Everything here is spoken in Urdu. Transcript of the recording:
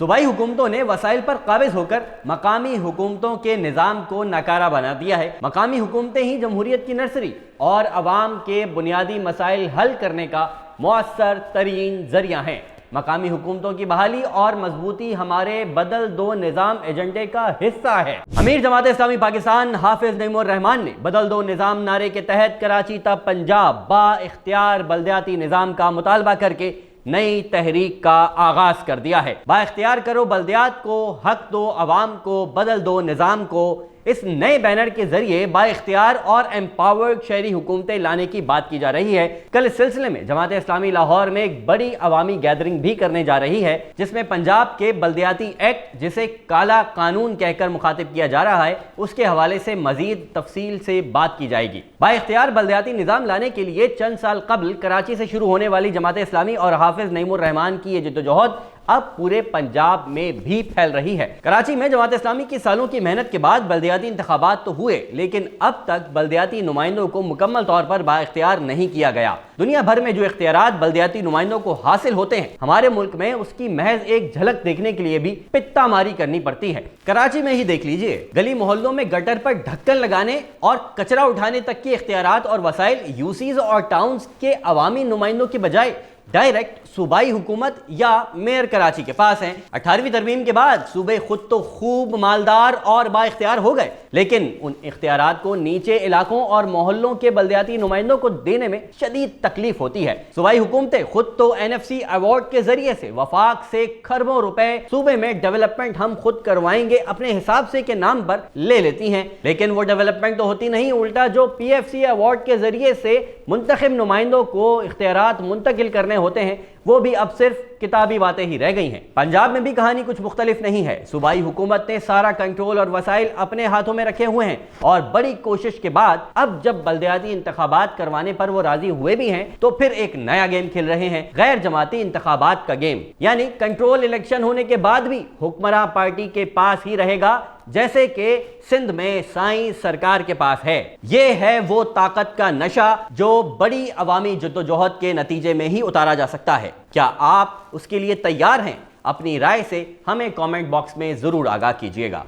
صوبائی حکومتوں نے وسائل پر قابض ہو کر مقامی حکومتوں کے نظام کو ناکارہ بنا دیا ہے۔ مقامی حکومتیں ہی جمہوریت کی نرسری اور عوام کے بنیادی مسائل حل کرنے کا مؤثر ترین ذریعہ ہیں۔ مقامی حکومتوں کی بحالی اور مضبوطی ہمارے بدل دو نظام ایجنڈے کا حصہ ہے۔ امیر جماعت اسلامی پاکستان حافظ نعیم الرحمان نے بدل دو نظام نعرے کے تحت کراچی تا پنجاب با اختیار بلدیاتی نظام کا مطالبہ کر کے نئی تحریک کا آغاز کر دیا ہے۔ با اختیار کرو بلدیات کو، حق دو عوام کو، بدل دو نظام کو، اس نئے بینر کے ذریعے با اختیار اور ایمپاورڈ شہری حکومتیں لانے کی بات کی جا رہی ہے۔ کل اس سلسلے میں جماعت اسلامی لاہور میں ایک بڑی عوامی گیدرنگ بھی کرنے جا رہی ہے، جس میں پنجاب کے بلدیاتی ایکٹ، جسے کالا قانون کہہ کر مخاطب کیا جا رہا ہے، اس کے حوالے سے مزید تفصیل سے بات کی جائے گی۔ با اختیار بلدیاتی نظام لانے کے لیے چند سال قبل کراچی سے شروع ہونے والی جماعت اسلامی اور حافظ نعیم الرحمان کی یہ جدوجہد اب پورے پنجاب میں بھی پھیل رہی ہے۔ کراچی میں جماعت اسلامی کی سالوں کی محنت کے بعد بلدیاتی انتخابات تو ہوئے، لیکن اب تک بلدیاتی نمائندوں کو مکمل طور پر با اختیار نہیں کیا گیا۔ دنیا بھر میں جو اختیارات بلدیاتی نمائندوں کو حاصل ہوتے ہیں، ہمارے ملک میں اس کی محض ایک جھلک دیکھنے کے لیے بھی پتہ ماری کرنی پڑتی ہے۔ کراچی میں ہی دیکھ لیجئے، گلی محلوں میں گٹر پر ڈھکن لگانے اور کچرا اٹھانے تک کے اختیارات اور وسائل یوسیز اور ٹاؤنز کے عوامی نمائندوں کی بجائے ڈائریکٹ صوبائی حکومت یا میئر کراچی کے پاس ہیں۔ 18ویں ترمیم کے بعد صوبے خود تو خوب مالدار اور با اختیار ہو گئے، لیکن ان اختیارات کو نیچے علاقوں اور محلوں کے بلدیاتی نمائندوں کو دینے میں شدید تکلیف ہوتی ہے۔ صوبائی حکومتیں خود تو NFC ایوارڈ کے ذریعے سے وفاق سے کھربوں روپے صوبے میں ڈیولپمنٹ ہم خود کروائیں گے اپنے حساب سے کے نام پر لے لیتی ہیں، لیکن وہ ڈیولپمنٹ تو ہوتی نہیں، الٹا جو PFC ایوارڈ کے ذریعے سے منتخب نمائندوں کو اختیارات منتقل کرنے ہوتے ہیں، وہ بھی اب صرف کتابی باتیں ہی رہ گئی ہیں۔ پنجاب میں بھی کہانی کچھ مختلف نہیں ہے۔ صوبائی حکومت نے سارا کنٹرول اور وسائل اپنے ہاتھوں میں رکھے ہوئے ہیں، اور بڑی کوشش کے بعد اب جب بلدیاتی انتخابات کروانے پر وہ راضی ہوئے بھی ہیں، تو پھر ایک نیا گیم کھیل رہے ہیں، غیر جماعتی انتخابات کا گیم، یعنی کنٹرول الیکشن ہونے کے بعد بھی حکمراں پارٹی کے پاس ہی رہے گا، جیسے کہ سندھ میں سائیں سرکار کے پاس ہے۔ یہ ہے وہ طاقت کا نشہ جو بڑی عوامی جدوجہد کے نتیجے میں ہی اتارا جا سکتا ہے۔ کیا آپ اس کے لیے تیار ہیں؟ اپنی رائے سے ہمیں کامنٹ باکس میں ضرور آگاہ کیجیے گا۔